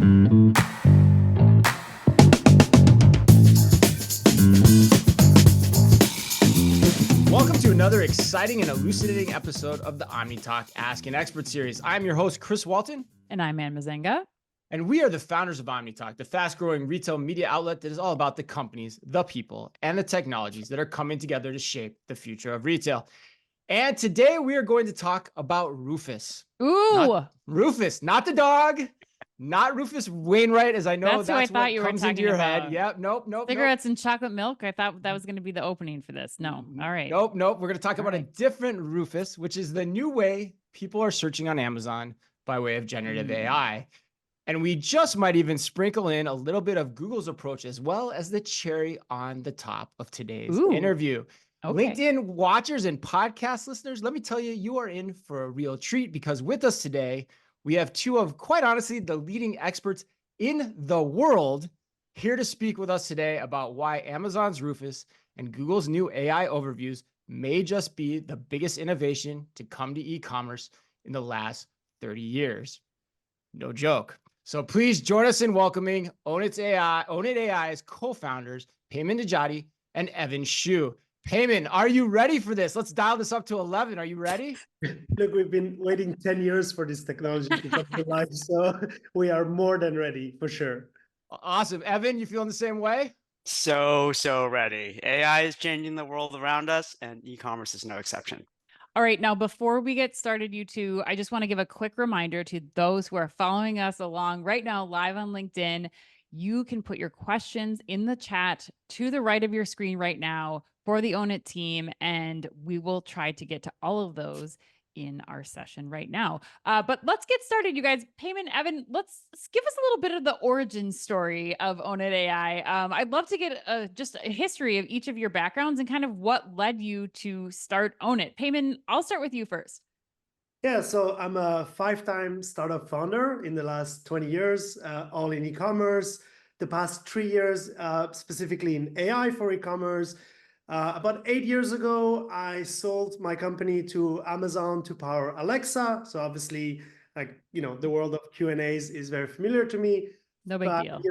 Welcome to another exciting and elucidating episode of the OmniTalk Ask an Expert series. I'm your host, Chris Walton. And I'm Ann Mazenga. And we are the founders of OmniTalk, the fast-growing retail media outlet that is all about the companies, the people, and the technologies that are coming together to shape the future of retail. And today we are going to talk about Rufus. Ooh. Rufus, not the dog, not Rufus Wainwright, as I know that's who I thought what you were comes talking into your about. head. Yep, nope. Cigarettes and chocolate milk. I thought that was going to be the opening for this. No. All right. Nope. We're going to talk about a different Rufus, which is the new way people are searching on Amazon by way of generative AI. And we just might even sprinkle in a little bit of Google's approach as well as the cherry on the top of today's interview. Okay. LinkedIn watchers and podcast listeners, let me tell you, you are in for a real treat because with us today, we have two of, quite honestly, the leading experts in the world here to speak with us today about why Amazon's Rufus and Google's new AI overviews may just be the biggest innovation to come to e-commerce in the last 30 years. No joke. So please join us in welcoming Own It AI's co-founders, Payman and Evan Shu. Payman, are you ready for this? Let's dial this up to 11. Are you ready? Look, we've been waiting 10 years for this technology to come to life, so we are more than ready, for sure. Awesome. Evan, you feeling the same way? So ready. AI is changing the world around us, and e-commerce is no exception. All right. Now, before we get started, you two, I just want to give a quick reminder to those who are following us along right now, live on LinkedIn. You can put your questions in the chat to the right of your screen right now for the Own It team, and we will try to get to all of those in our session right now. But let's get started, you guys. Payman, Evan, let's give us a little bit of the origin story of Own It AI. I'd love to get just a history of each of your backgrounds and kind of what led you to start Own It. Payman, I'll start with you first. Yeah, so I'm a 5-time startup founder in the last 20 years, all in e-commerce. The past 3 years, specifically in AI for e-commerce. About 8 years ago, I sold my company to Amazon to power Alexa. So obviously, the world of Q&As is very familiar to me. No big deal.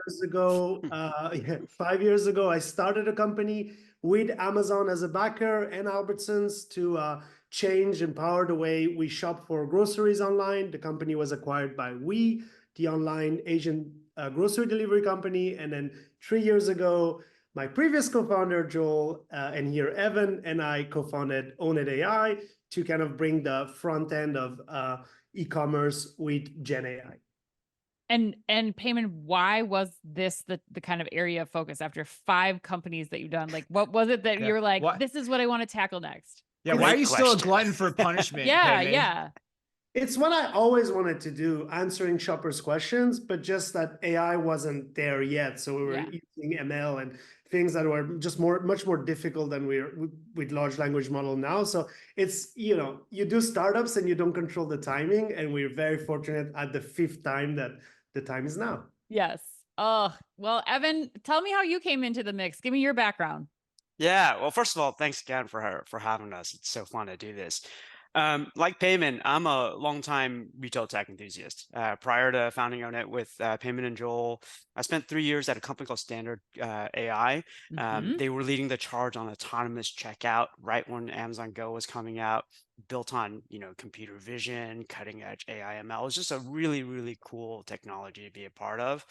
5 years ago, I started a company with Amazon as a backer and Albertsons to change and power the way we shop for groceries online. The company was acquired by We, the online Asian grocery delivery company. And then 3 years ago, my previous co-founder, Joel, and here Evan, and I co-founded Own It AI to kind of bring the front end of e-commerce with Gen AI. And Payman, why was this the kind of area of focus after 5 companies that you've done? Like, what was it that you're like, this is what I want to tackle next? Yeah, why are you still a glutton for punishment? Yeah. It's what I always wanted to do, answering shoppers' questions, but just that AI wasn't there yet. So we were using ML and things that were just much more difficult than with large language model now. So it's, you do startups and you don't control the timing. And we're very fortunate at the 5th time that the time is now. Yes. Oh, well, Evan, tell me how you came into the mix. Give me your background. Yeah. Well, first of all, thanks again for having us. It's so fun to do this. Like Payman, I'm a longtime retail tech enthusiast. Prior to founding Own It with Payman and Joel, I spent 3 years at a company called Standard AI. They were leading the charge on autonomous checkout right when Amazon Go was coming out, built on computer vision, cutting edge AI ML. It was just a really, really cool technology to be a part of.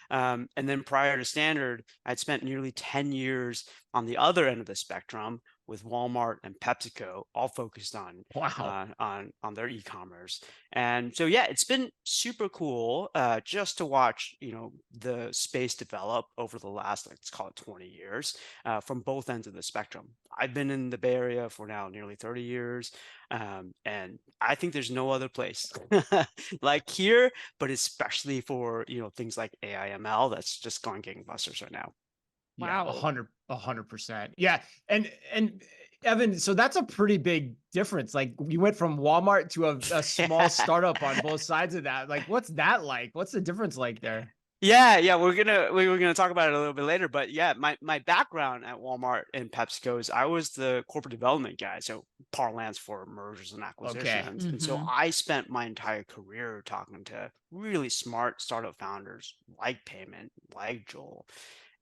And then prior to Standard, I'd spent nearly 10 years on the other end of the spectrum with Walmart and PepsiCo, all focused on on their e-commerce. And so it's been super cool just to watch the space develop over the last, let's call it 20 years from both ends of the spectrum. I've been in the Bay Area for now nearly 30 years. And I think there's no other place like here, but especially for things like AI ML that's just going gangbusters right now. Wow. 100%. Yeah. And Evan, so that's a pretty big difference. Like you went from Walmart to a small startup on both sides of that. Like, what's that like? What's the difference like there? Yeah, we're gonna talk about it a little bit later, but yeah, my background at Walmart and PepsiCo is I was the corporate development guy, so parlance for mergers and Okay. acquisitions, and so I spent my entire career talking to really smart startup founders like Payman, like Joel,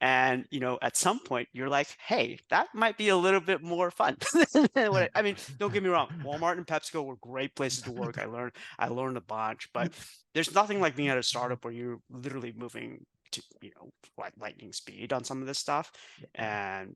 and at some point you're like, hey, that might be a little bit more fun. I mean, don't get me wrong, Walmart and PepsiCo were great places to work. I learned a bunch, but there's nothing like being at a startup where you're literally moving to like lightning speed on some of this stuff. And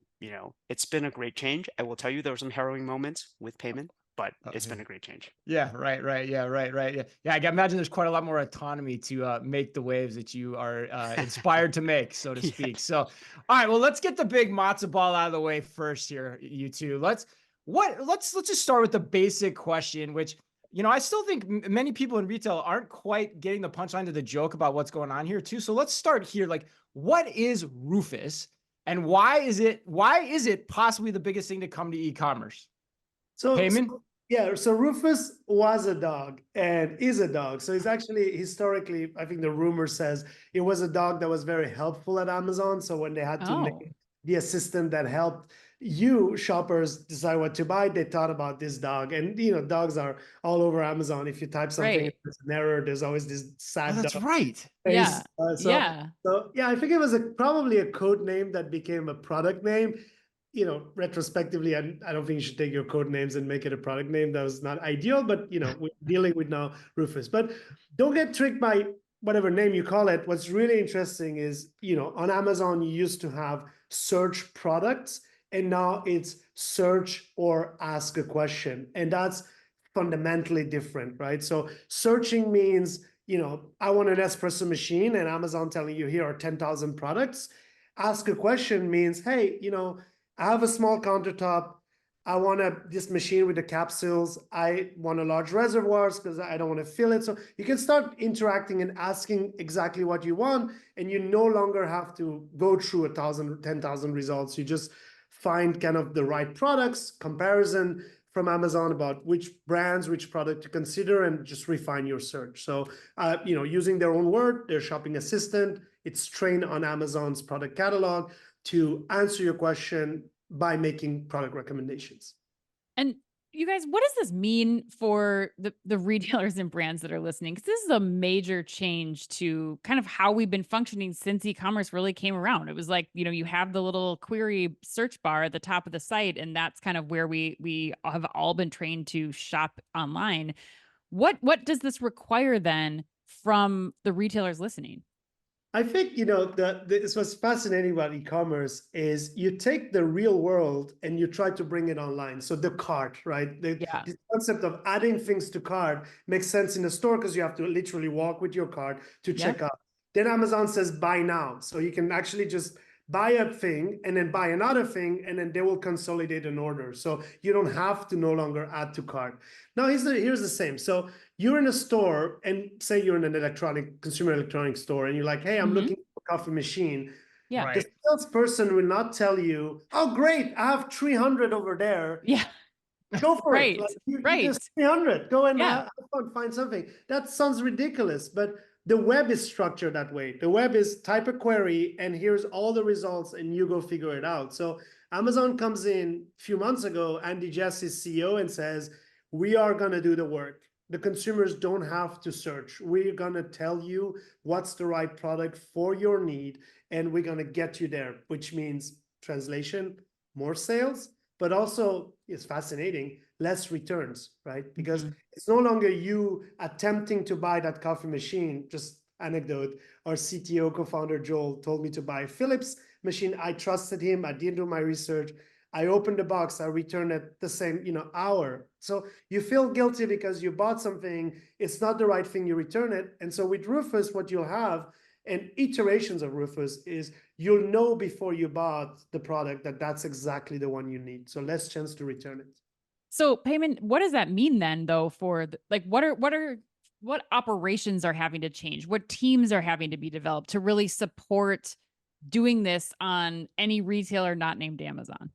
it's been a great change. I will tell you there were some harrowing moments with Payment, but it's been a great change. Yeah, right. Yeah, right. Yeah, I can imagine there's quite a lot more autonomy to make the waves that you are inspired to make, so to Yeah. speak. So, all right, well, let's get the big matzo ball out of the way first here, you two. Let's just start with the basic question, which I still think many people in retail aren't quite getting the punchline to the joke about what's going on here too. So let's start here. Like, what is Rufus, and why is it possibly the biggest thing to come to e-commerce? Payman? Yeah, so Rufus was a dog and is a dog. So it's actually historically, I think the rumor says it was a dog that was very helpful at Amazon. So when they had to make the assistant that helped you shoppers decide what to buy, they thought about this dog. And dogs are all over Amazon. If you type something, Right. there's an error, there's always this sad Oh, that's dog right. face. Yeah. Yeah. So yeah, I think it was probably a code name that became a product name. Retrospectively, I don't think you should take your code names and make it a product name. That was not ideal, but we're dealing with now Rufus. But don't get tricked by whatever name you call it. What's really interesting is, on Amazon, you used to have search products, and now it's search or ask a question. And that's fundamentally different, right? So searching means, I want an espresso machine, and Amazon telling you here are 10,000 products. Ask a question means, hey, I have a small countertop. I want this machine with the capsules. I want a large reservoirs because I don't want to fill it. So you can start interacting and asking exactly what you want, and you no longer have to go through 1,000, 10,000 results. You just find kind of the right products, comparison from Amazon about which brands, which product to consider, and just refine your search. So, using their own word, their shopping assistant, it's trained on Amazon's product catalog to answer your question by making product recommendations. And you guys, what does this mean for the retailers and brands that are listening? Because this is a major change to kind of how we've been functioning since e-commerce really came around. It was like, you have the little query search bar at the top of the site, and that's kind of where we have all been trained to shop online. What does this require then from the retailers listening? I think, this what's fascinating about e-commerce is you take the real world and you try to bring it online. So the cart, right? The concept of adding things to cart makes sense in the store because you have to literally walk with your cart to check out. Then Amazon says buy now. So you can actually just buy a thing and then buy another thing, and then they will consolidate an order. So you don't have to no longer add to cart. Now here's the same. So you're in a store, and say you're in an consumer electronic store, and you're like, hey, I'm looking for a coffee machine. Yeah. Right. The salesperson will not tell you, oh, great, I have 300 over there. Yeah. Go for Right. it. Like, you Right. just 300. Go and Yeah. find something. That sounds ridiculous, but the web is structured that way. The web is type a query, and here's all the results, and you go figure it out. So Amazon comes in a few months ago, Andy Jassy is CEO, and says, we are going to do the work. The consumers don't have to search. We're going to tell you what's the right product for your need, and we're going to get you there, which means translation, more sales, but also, it's fascinating, less returns, right? Because it's no longer you attempting to buy that coffee machine. Just anecdote, our CTO co-founder Joel told me to buy a Philips machine. I trusted him. I didn't do my research. I opened the box, I returned it the same, hour. So you feel guilty because you bought something, it's not the right thing, you return it. And so with Rufus, what you'll have, and iterations of Rufus, is you'll know before you bought the product that that's exactly the one you need. So less chance to return it. So Payman, what does that mean then though for what operations are having to change? What teams are having to be developed to really support doing this on any retailer not named Amazon?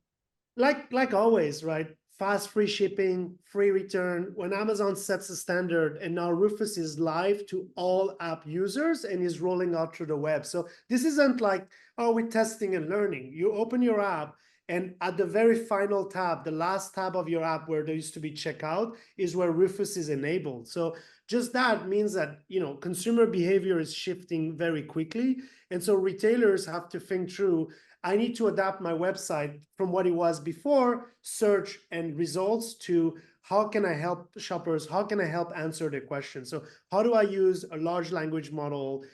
Like always, right? fast free shipping, free return. When Amazon sets a standard and now Rufus is live to all app users and is rolling out through the web. So this isn't like, oh, we're testing and learning. You open your app and at the very final tab, the last tab of your app where there used to be checkout is where Rufus is enabled. So just that means that, you know, consumer behavior is shifting very quickly. And so retailers have to think through, I need to adapt my website from what it was before, search and results, to how can I help shoppers? How can I help answer their questions? So how do I use a large language model,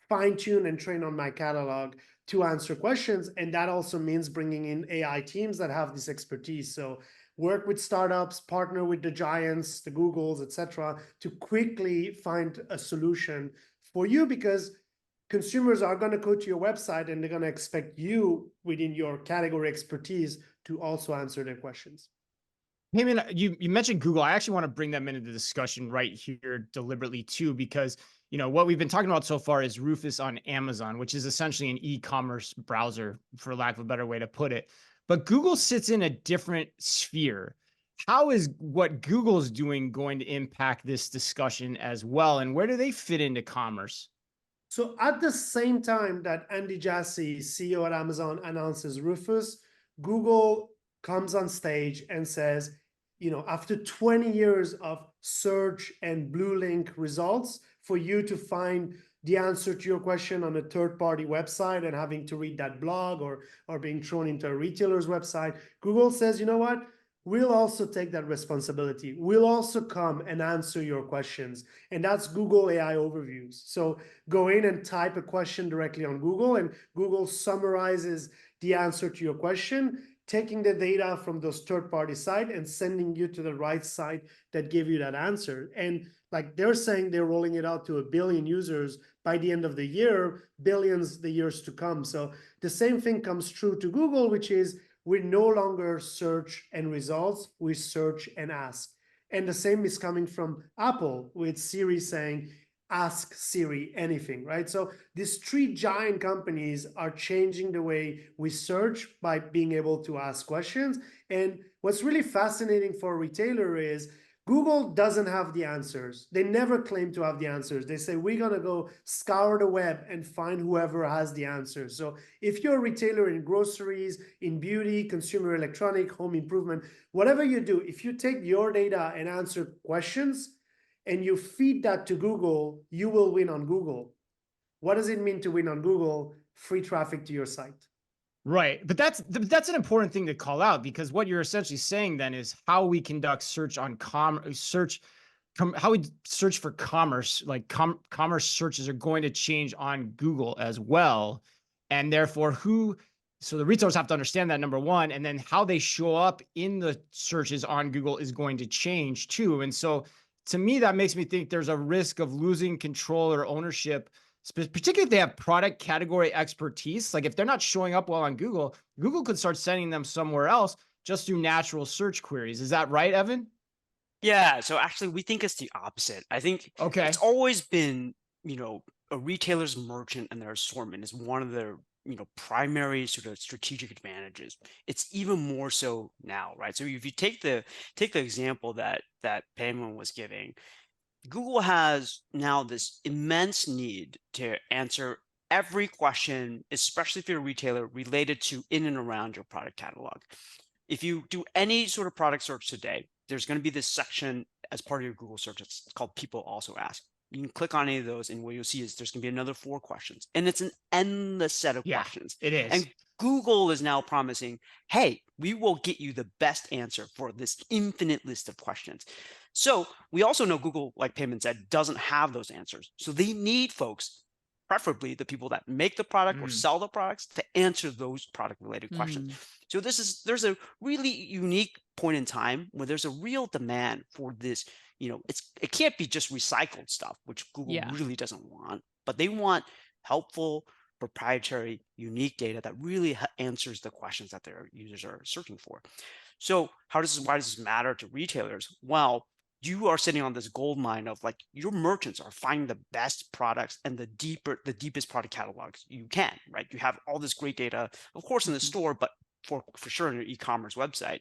fine tune and train on my catalog to answer questions? And that also means bringing in AI teams that have this expertise. So work with startups, partner with the giants, the Googles, etc., to quickly find a solution for you, because consumers are going to go to your website and they're going to expect you within your category expertise to also answer their questions. Payman, you mentioned Google. I actually want to bring them into the discussion right here deliberately too, because you know what we've been talking about so far is Rufus on Amazon, which is essentially an e-commerce browser, for lack of a better way to put it. But Google sits in a different sphere. How is what Google's doing going to impact this discussion as well, and where do they fit into commerce? So at the same time that Andy Jassy, CEO at Amazon, announces Rufus, Google comes on stage and says, you know, after 20 years of search and blue link results, for you to find the answer to your question on a third-party website and having to read that blog or being thrown into a retailer's website, Google says, you know what? We'll also take that responsibility. We'll also come and answer your questions. And that's Google AI Overviews. So go in and type a question directly on Google, and Google summarizes the answer to your question, taking the data from those third-party sites and sending you to the right site that gave you that answer. And like they're saying, they're rolling it out to 1 billion users by the end of the year, billions the years to come. So the same thing comes true to Google, which is we no longer search and results, we search and ask. And the same is coming from Apple with Siri saying, ask Siri anything, right? So these three giant companies are changing the way we search by being able to ask questions. And what's really fascinating for a retailer is Google doesn't have the answers. They never claim to have the answers. They say, we're going to go scour the web and find whoever has the answers. So if you're a retailer in groceries, in beauty, consumer electronic, home improvement, whatever you do, if you take your data and answer questions and you feed that to Google, you will win on Google. What does it mean to win on Google? Free traffic to your site. Right. But that's an important thing to call out, because what you're essentially saying then is how we conduct search on how we search for commerce, like commerce searches are going to change on Google as well. And therefore so the retailers have to understand that, number one, and then how they show up in the searches on Google is going to change too. And so to me, that makes me think there's a risk of losing control or ownership, particularly if they have product category expertise. Like if they're not showing up well on Google, Google could start sending them somewhere else just through natural search queries. Is that right, Evan? Yeah, so actually we think it's the opposite. I think it's always been, you know, a retailer's merchant and their assortment is one of their, you know, primary sort of strategic advantages. It's even more so now, right? So if you take the example that Payman was giving, Google has now this immense need to answer every question, especially if you're a retailer, related to in and around your product catalog. If you do any sort of product search today, there's going to be this section as part of your Google search. It's called People Also Ask. You can click on any of those, and what you'll see is there's going to be another 4 questions. And it's an endless set of questions. It is. And Google is now promising, hey, we will get you the best answer for this infinite list of questions. So we also know Google, like Payman said, doesn't have those answers. So they need folks, preferably the people that make the product or sell the products, to answer those product related questions. So there's a really unique point in time where there's a real demand for this. You know, it can't be just recycled stuff, which Google really doesn't want, but they want helpful, proprietary, unique data that really answers the questions that their users are searching for. So why does this matter to retailers? Well, you are sitting on this gold mine of like your merchants are finding the best products and the deepest product catalogs you can, right? You have all this great data, of course, in the store, but for sure in your e-commerce website.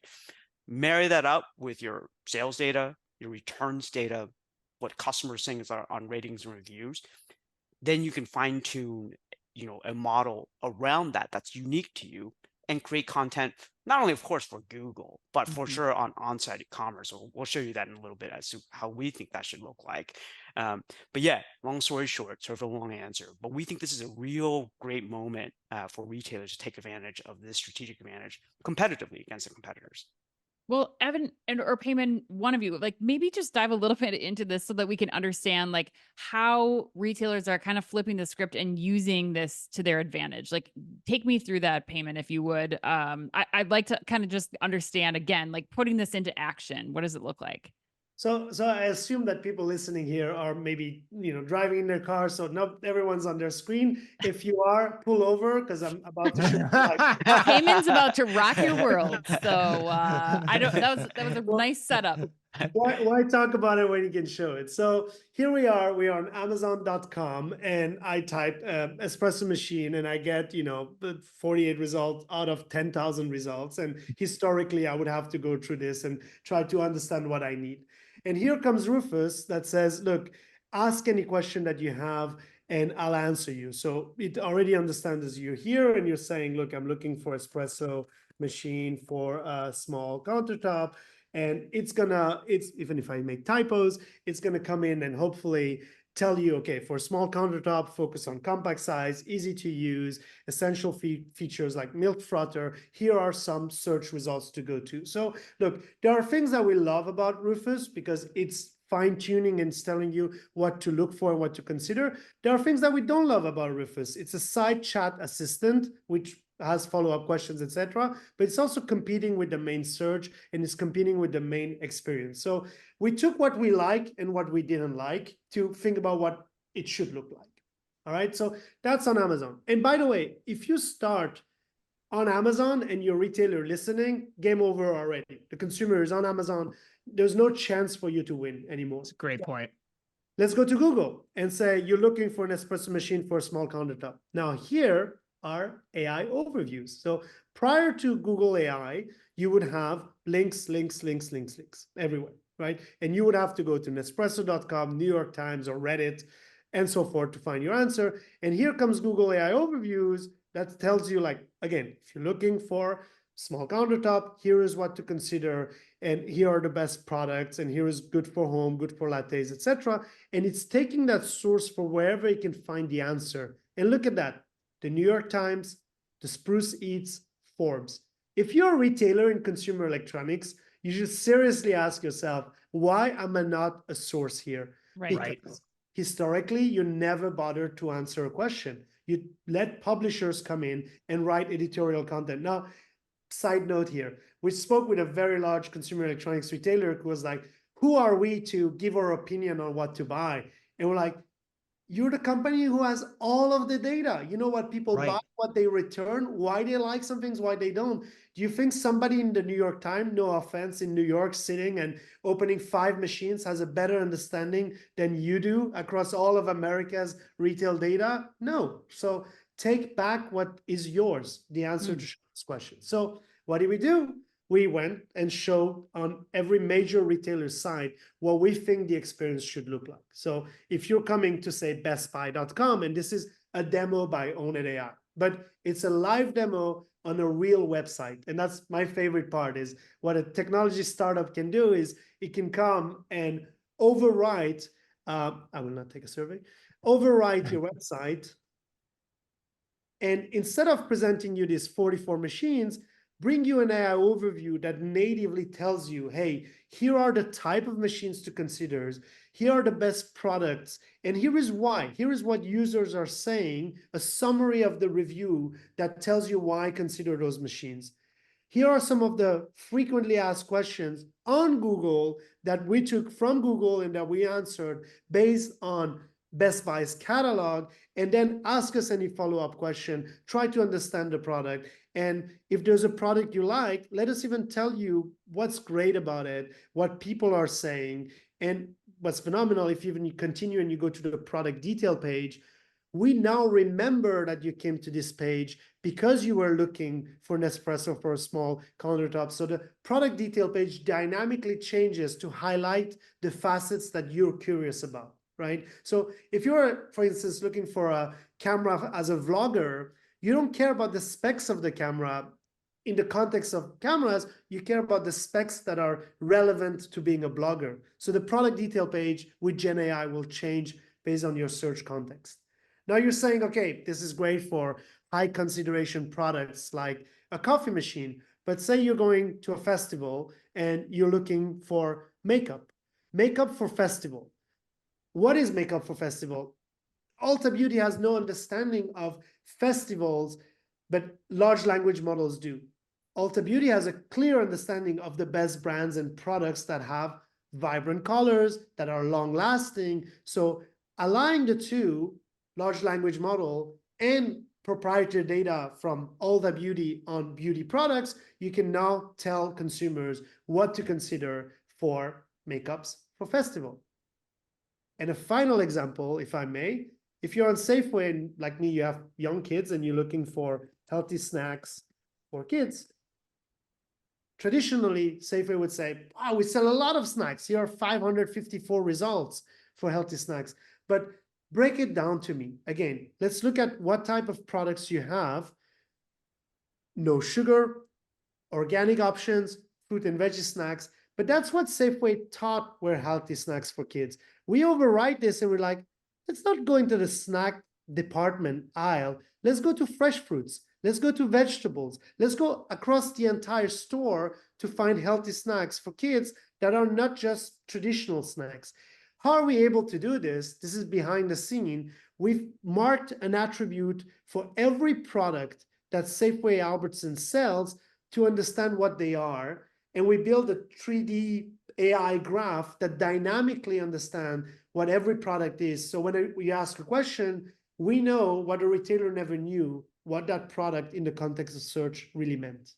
marry that up with your sales data, your returns data, what customers saying are on ratings and reviews, then you can fine tune, a model around that that's unique to you and create content, not only of course for Google, but for sure on on-site e-commerce. So we'll show you that in a little bit as to how we think that should look like. But yeah, long story short, sort of a long answer, but we think this is a real great moment for retailers to take advantage of this strategic advantage competitively against the competitors. Well, Evan or Payman, one of you, like maybe just dive a little bit into this so that we can understand like how retailers are kind of flipping the script and using this to their advantage. Like take me through that, Payman, if you would. I'd like to kind of just understand again, like putting this into action. What does it look like? So I assume that people listening here are maybe, driving in their car. So not everyone's on their screen. If you are, pull over because I'm about to show you. Payman's about to rock your world. So I don't. That was a nice setup. Why talk about it when you can show it? So here we are on Amazon.com, and I type espresso machine, and I get, the 48 results out of 10,000 results. And historically, I would have to go through this and try to understand what I need. And here comes Rufus that says, look, ask any question that you have and I'll answer you. So it already understands you're here and you're saying, look, I'm looking for espresso machine for a small countertop. And it's even if I make typos, it's gonna come in and hopefully tell you, okay, for small countertop, focus on compact size, easy to use, essential features like milk frother. Here are some search results to go to. So look, there are things that we love about Rufus because it's fine-tuning and it's telling you what to look for and what to consider. There are things that we don't love about Rufus. It's a side chat assistant, which has follow-up questions, etc. But it's also competing with the main search and it's competing with the main experience. So we took what we like and what we didn't like to think about what it should look like. All right, so that's on Amazon. And by the way, if you start on Amazon and your retailer listening, game over already. The consumer is on Amazon. There's no chance for you to win anymore. That's a great point. Let's go to Google and say you're looking for an espresso machine for a small countertop. Now here are AI overviews. So prior to Google AI, you would have links everywhere, right? And you would have to go to Nespresso.com, New York Times, or Reddit, and so forth to find your answer. And here comes Google AI overviews that tells you, like, again, if you're looking for small countertop, here is what to consider, and here are the best products, and here is good for home, good for lattes, etc. And it's taking that source for wherever it can find the answer. And look at that. The New York Times, the Spruce Eats, Forbes. If you're a retailer in consumer electronics, you should seriously ask yourself, why am I not a source here? Right. Because historically, you never bothered to answer a question. You let publishers come in and write editorial content. Now, side note here, we spoke with a very large consumer electronics retailer who was like, who are we to give our opinion on what to buy? And we're like, you're the company who has all of the data. You know what people buy, what they return, why they like some things, why they don't. Do you think somebody in the New York Times, no offense, in New York sitting and opening 5 machines has a better understanding than you do across all of America's retail data? No. So take back what is yours, the answer to this question. So what did we do? We went and showed on every major retailer's site what we think the experience should look like. So if you're coming to say bestbuy.com, and this is a demo by Own It AI, but it's a live demo on a real website. And that's my favorite part, is what a technology startup can do is it can come and overwrite, I will not take a survey, overwrite your website. And instead of presenting you these 44 machines, bring you an AI overview that natively tells you, hey, here are the type of machines to consider, here are the best products, and here is why. Here is what users are saying, a summary of the review that tells you why consider those machines. Here are some of the frequently asked questions on Google that we took from Google and that we answered based on Best Buy's catalog, and then ask us any follow-up question, try to understand the product. And if there's a product you like, let us even tell you what's great about it, what people are saying. And what's phenomenal, if even you continue and you go to the product detail page, we now remember that you came to this page because you were looking for Nespresso for a small countertop. So the product detail page dynamically changes to highlight the facets that you're curious about, right? So if you're, for instance, looking for a camera as a vlogger, you don't care about the specs of the camera. In the context of cameras, you care about the specs that are relevant to being a blogger. So the product detail page with Gen AI will change based on your search context. Now you're saying, okay, this is great for high consideration products like a coffee machine, but say you're going to a festival and you're looking for makeup for festival. What is makeup for festival? Ulta Beauty has no understanding of festivals, but large language models do. Ulta Beauty has a clear understanding of the best brands and products that have vibrant colors, that are long lasting. So aligning the two, large language model and proprietary data from Ulta Beauty on beauty products, you can now tell consumers what to consider for makeups for festival. And a final example, if I may, if you're on Safeway and like me, you have young kids and you're looking for healthy snacks for kids, traditionally, Safeway would say, wow, we sell a lot of snacks. Here are 554 results for healthy snacks. But break it down to me. Again, let's look at what type of products you have. No sugar, organic options, fruit and veggie snacks. But that's what Safeway taught were healthy snacks for kids. We overwrite this and we're like, let's not go into the snack department aisle. Let's go to fresh fruits. Let's go to vegetables. Let's go across the entire store to find healthy snacks for kids that are not just traditional snacks. How are we able to do this? This is behind the scene. We've marked an attribute for every product that Safeway Albertsons sells to understand what they are. And we build a 3D AI graph that dynamically understands what every product is. So when we ask a question, we know what a retailer never knew, what that product in the context of search really meant.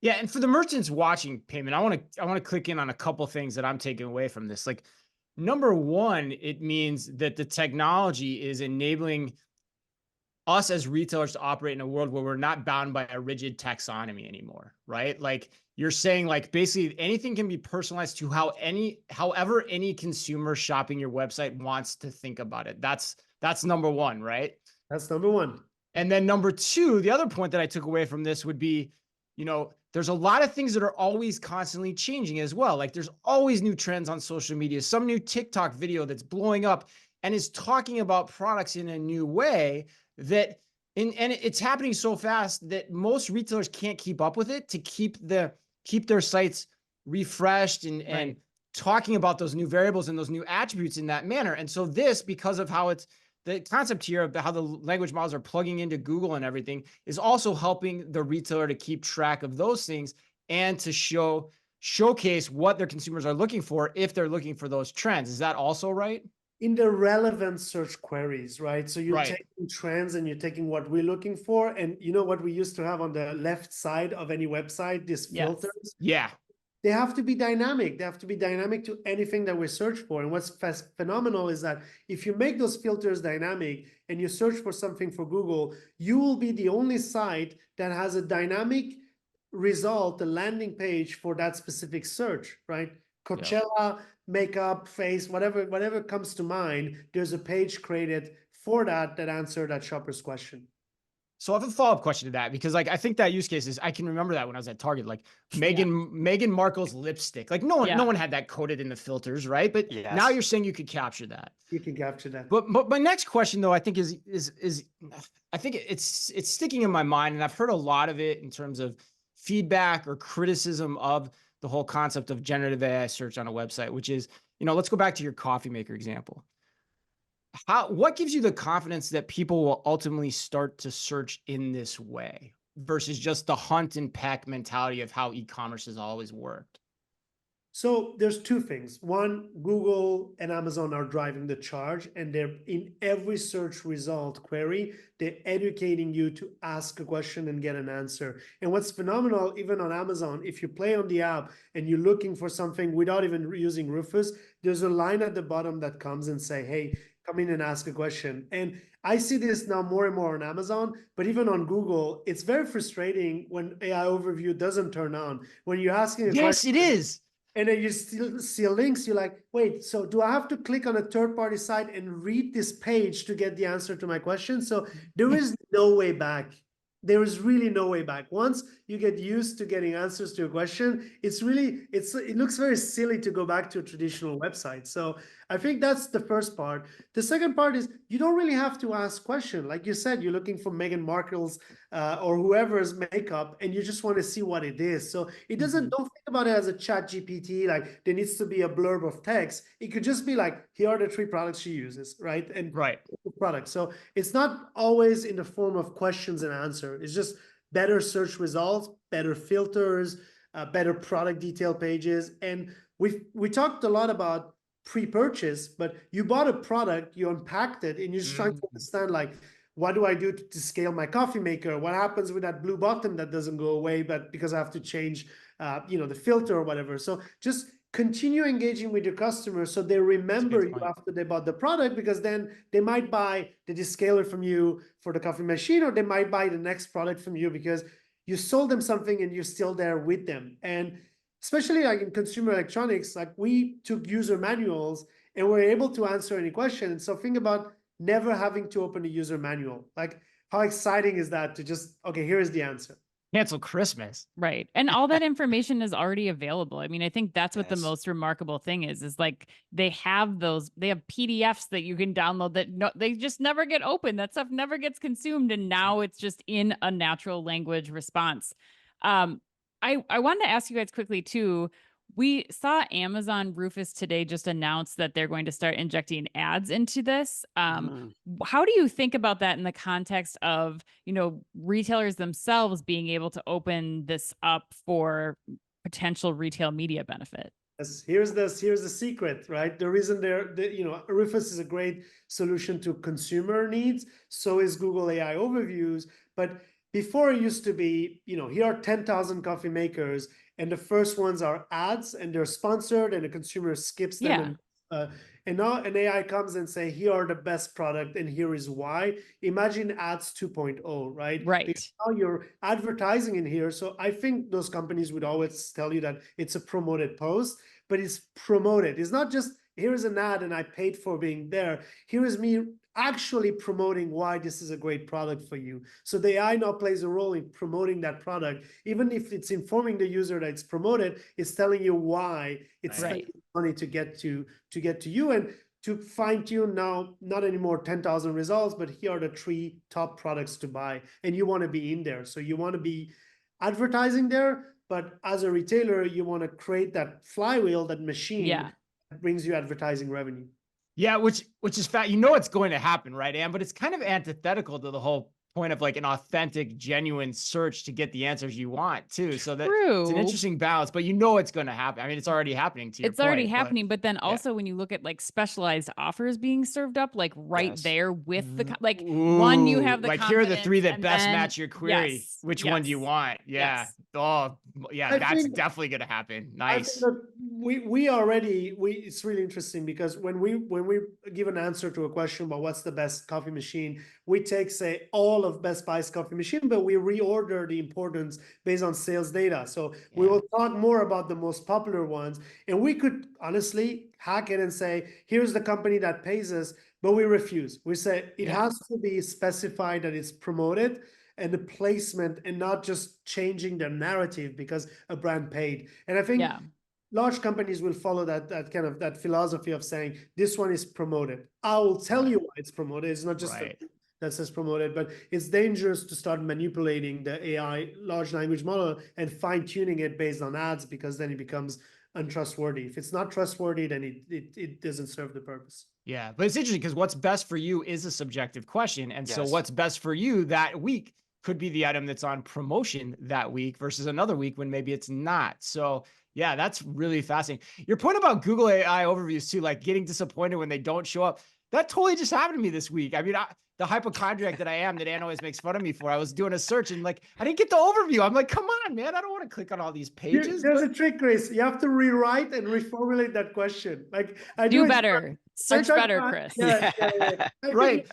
Yeah, and for the merchants watching, Payman, I want to click in on a couple things that I'm taking away from this. Like, number one, it means that the technology is enabling us as retailers to operate in a world where we're not bound by a rigid taxonomy anymore, right? Like you're saying, like basically anything can be personalized to however any consumer shopping your website wants to think about it. That's number one, right? That's number one. And then number two, the other point that I took away from this would be, there's a lot of things that are always constantly changing as well. Like there's always new trends on social media, some new TikTok video that's blowing up and is talking about products in a new way that, and it's happening so fast that most retailers can't keep up with it to keep their sites refreshed and talking about those new variables and those new attributes in that manner. And so this, because of how the concept here of how the language models are plugging into Google and everything, is also helping the retailer to keep track of those things and to showcase what their consumers are looking for if they're looking for those trends. Is that also right? In the relevant search queries, right? So you're taking trends and you're taking what we're looking for. And you know what we used to have on the left side of any website, these filters? Yeah. They have to be dynamic. They have to be dynamic to anything that we search for. And what's phenomenal is that if you make those filters dynamic and you search for something for Google, you will be the only site that has a dynamic result, a landing page for that specific search, right? Coachella, makeup, face, whatever comes to mind, there's a page created for that answered that shopper's question. So I have a follow-up question to that, because like I think that use case is, I can remember that when I was at Target, like Meghan Markle's lipstick. Like no one had that coded in the filters, right? But now you're saying you could capture that. You can capture that. But my next question though, I think is I think it's sticking in my mind, and I've heard a lot of it in terms of feedback or criticism of the whole concept of generative AI search on a website, which is, let's go back to your coffee maker example. What gives you the confidence that people will ultimately start to search in this way versus just the hunt and peck mentality of how e-commerce has always worked? So there's two things. One, Google and Amazon are driving the charge, and they're in every search result query, they're educating you to ask a question and get an answer. And what's phenomenal, even on Amazon, if you play on the app and you're looking for something without even using Rufus, there's a line at the bottom that comes and say, hey, come in and ask a question. And I see this now more and more on Amazon, but even on Google, it's very frustrating when AI overview doesn't turn on. When you're asking a Yes, question, it is. and then you still see links, you're like, wait, so do I have to click on a third-party site and read this page to get the answer to my question? So there is no way back. There is really no way back. Once you get used to getting answers to a question, it looks very silly to go back to a traditional website. So I think that's the first part. The second part is you don't really have to ask question. Like you said, you're looking for Meghan Markle's or whoever's makeup, and you just want to see what it is. So it doesn't, don't think about it as a chat GPT, like there needs to be a blurb of text. It could just be like, here are the 3 products she uses, right? And Right. products. So it's not always in the form of questions and answer. It's just better search results, better filters, better product detail pages. And we talked a lot about pre-purchase, but you bought a product, you unpacked it, and you're just trying to understand, like, what do I do to scale my coffee maker? What happens with that blue button that doesn't go away, but because I have to change, the filter or whatever. So just continue engaging with your customers so they remember you after they bought the product, because then they might buy the descaler from you for the coffee machine, or they might buy the next product from you because you sold them something and you're still there with them. And especially like in consumer electronics, like we took user manuals and we're able to answer any question. So think about never having to open a user manual. Like, how exciting is that to just, okay, here is the answer. Cancel Christmas. Right. And all that information is already available. I mean, I think that's what the Yes. most remarkable thing is like they have PDFs that you can download that they just never get open. That stuff never gets consumed. And now it's just in a natural language response. I wanted to ask you guys quickly too. We saw Amazon Rufus today just announce that they're going to start injecting ads into this. How do you think about that in the context of, retailers themselves being able to open this up for potential retail media benefit? Yes, here's the secret, right? The reason Rufus is a great solution to consumer needs. So is Google AI overviews. But before it used to be, here are 10,000 coffee makers, and the first ones are ads, and they're sponsored, and the consumer skips them. And now an AI comes and say, here are the best product, and here is why. Imagine ads 2.0, right? Right. Because now you're advertising in here. So I think those companies would always tell you that it's a promoted post, but it's promoted. It's not just, here's an ad and I paid for being there. Here is me actually promoting why this is a great product for you. So the AI now plays a role in promoting that product. Even if it's informing the user that it's promoted, it's telling you why it's spending money to get to you, and to fine tune now, not anymore 10,000 results, but here are the 3 top products to buy. And you want to be in there. So you want to be advertising there, but as a retailer, you want to create that flywheel, that machine that brings you advertising revenue. Yeah, which is fact. It's going to happen, right, Anne? But it's kind of antithetical to the whole point of like an authentic, genuine search to get the answers you want too. So that it's an interesting balance, but it's going to happen. I mean, it's already happening to your point. It's already happening, but then also when you look at like specialized offers being served up, like there with the, like one, you have the, like here are the 3 that best match your query. Which one do you want? Yeah. Oh, yeah, that's definitely going to happen. Nice. It's really interesting because when we give an answer to a question about what's the best coffee machine, we take, say, all of Best Buy's coffee machine, but we reorder the importance based on sales data. So we will talk more about the most popular ones, and we could honestly hack it and say, here's the company that pays us, but we refuse. We say it has to be specified that it's promoted, and the placement, and not just changing their narrative because a brand paid. And I think large companies will follow that kind of that philosophy of saying this one is promoted. I will tell you why it's promoted. It's not just that says promoted, but it's dangerous to start manipulating the AI large language model and fine tuning it based on ads, because then it becomes untrustworthy. If it's not trustworthy, then it doesn't serve the purpose. Yeah, but it's interesting because what's best for you is a subjective question. And so what's best for you that week could be the item that's on promotion that week versus another week when maybe it's not. So yeah, that's really fascinating. Your point about Google AI overviews too, like getting disappointed when they don't show up, that totally just happened to me this week. I mean, the hypochondriac that I am, that Anne always makes fun of me for, I was doing a search and like, I didn't get the overview. I'm like, come on, man, I don't want to click on all these pages. There's a trick, Chris. You have to rewrite and reformulate that question. Like, do better. Search better, Chris. Right.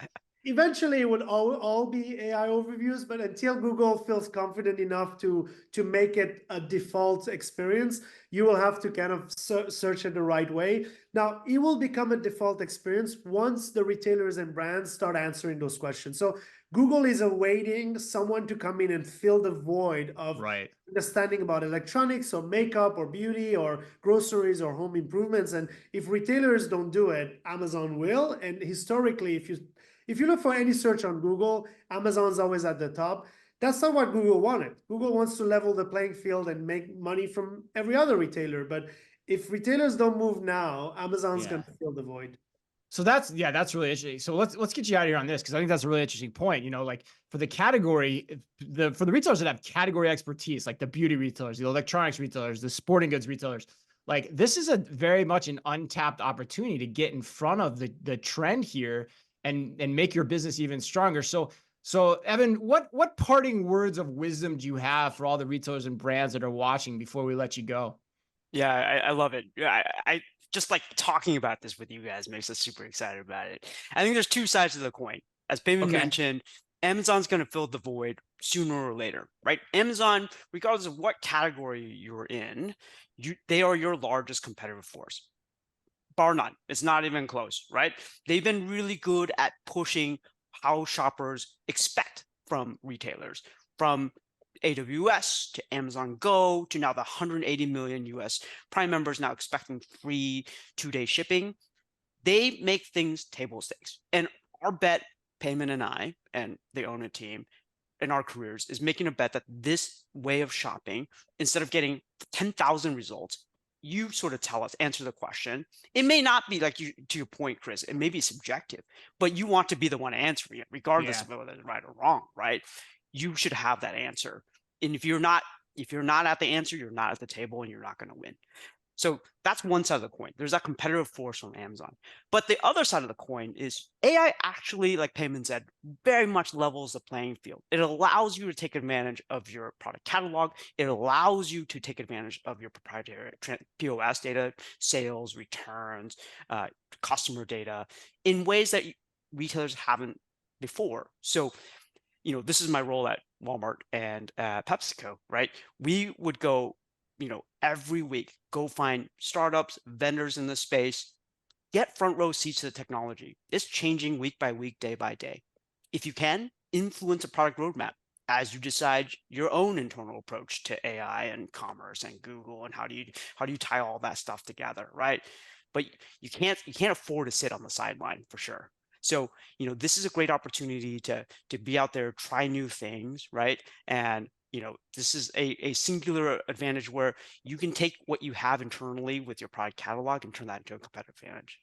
Eventually, it would all be AI overviews, but until Google feels confident enough to make it a default experience, you will have to kind of search it the right way. Now, it will become a default experience once the retailers and brands start answering those questions. So Google is awaiting someone to come in and fill the void of Right. understanding about electronics or makeup or beauty or groceries or home improvements. And if retailers don't do it, Amazon will. And historically, if you look for any search on Google, Amazon's always at the top. That's not what Google wanted. Google wants to level the playing field and make money from every other retailer. But if retailers don't move now, Amazon's going to fill the void. So that's really interesting. So let's get you out of here on this, because I think that's a really interesting point. You know, like for the category, for the retailers that have category expertise, like the beauty retailers, the electronics retailers, the sporting goods retailers, like this is a very much an untapped opportunity to get in front of the trend here and make your business even stronger. So Evan, what parting words of wisdom do you have for all the retailers and brands that are watching before we let you go? Yeah, I love it. Yeah, I just like talking about this with you guys makes us super excited about it. I think there's two sides of the coin. As Payman mentioned, Amazon's going to fill the void sooner or later, right? Amazon, regardless of what category you're in, they are your largest competitive force. Bar none. It's not even close, right? They've been really good at pushing how shoppers expect from retailers, from AWS to Amazon Go to now the 180 million US Prime members now expecting free 2-day shipping. They make things table stakes. And our bet, Payman and I, and the Own It team in our careers, is making a bet that this way of shopping, instead of getting 10,000 results, you sort of tell us, answer the question. It may not be like you, to your point, Chris, it may be subjective, but you want to be the one answering it, regardless of whether it's right or wrong, right? You should have that answer. And if you're not at the answer, you're not at the table and you're not going to win. So that's one side of the coin. There's that competitive force from Amazon. But the other side of the coin is AI actually, like Payman said, very much levels the playing field. It allows you to take advantage of your product catalog. It allows you to take advantage of your proprietary POS data, sales, returns, customer data in ways that retailers haven't before. So, you know, this is my role at Walmart and PepsiCo, right? We would go, you know, every week, go find startups, vendors in the space, get front row seats to the technology. It's changing week by week, day by day. If you can, influence a product roadmap as you decide your own internal approach to AI and commerce and Google and how do you tie all that stuff together, right? But you can't afford to sit on the sideline for sure. So, you know, this is a great opportunity to be out there, try new things, right? And you know, this is a singular advantage where you can take what you have internally with your product catalog and turn that into a competitive advantage.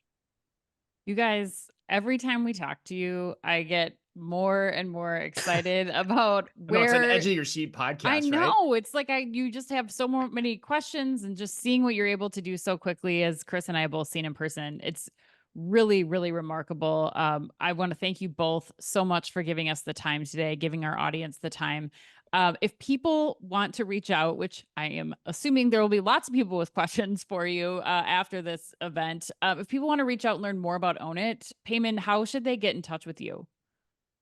You guys, every time we talk to you, I get more and more excited about No, it's an where edge of your seat podcast, I right? know. It's like you just have so many questions, and just seeing what you're able to do so quickly, as Chris and I have both seen in person, it's really, really remarkable. I want to thank you both so much for giving us the time today, giving our audience the time. If people want to reach out, which I am assuming there will be lots of people with questions for you after this event, if people want to reach out and learn more about Own It, Payman, how should they get in touch with you?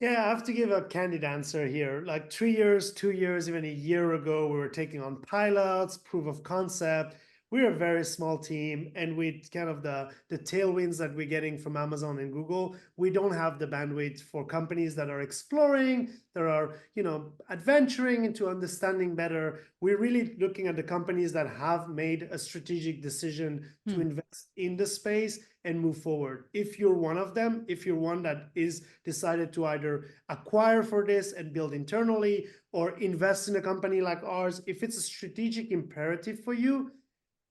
Yeah, I have to give a candid answer here. Like 3 years, 2 years, even a year ago, we were taking on pilots, proof of concept. We're a very small team, and with kind of the tailwinds that we're getting from Amazon and Google, we don't have the bandwidth for companies that are exploring, that are, you know, adventuring into understanding better. We're really looking at the companies that have made a strategic decision to invest in the space and move forward. If you're one of them, if you're one that is decided to either acquire for this and build internally or invest in a company like ours, if it's a strategic imperative for you,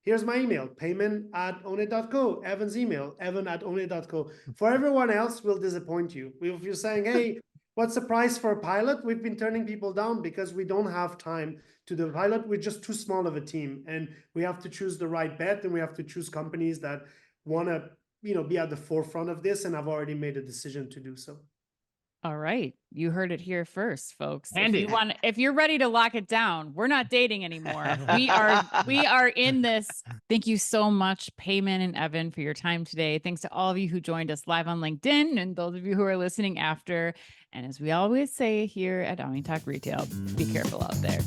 here's my email, payman@ownit.co, Evan's email, evan@ownit.co. For everyone else, we'll disappoint you. If you're saying, hey, what's the price for a pilot? We've been turning people down because we don't have time to do the pilot. We're just too small of a team, and we have to choose the right bet, and we have to choose companies that want to, you know, be at the forefront of this, and I've already made a decision to do so. All right. You heard it here first, folks. Handy. If you're ready to lock it down, we're not dating anymore. We are in this. Thank you so much, Payman and Evan, for your time today. Thanks to all of you who joined us live on LinkedIn and those of you who are listening after. And as we always say here at Omni Talk Retail, be careful out there.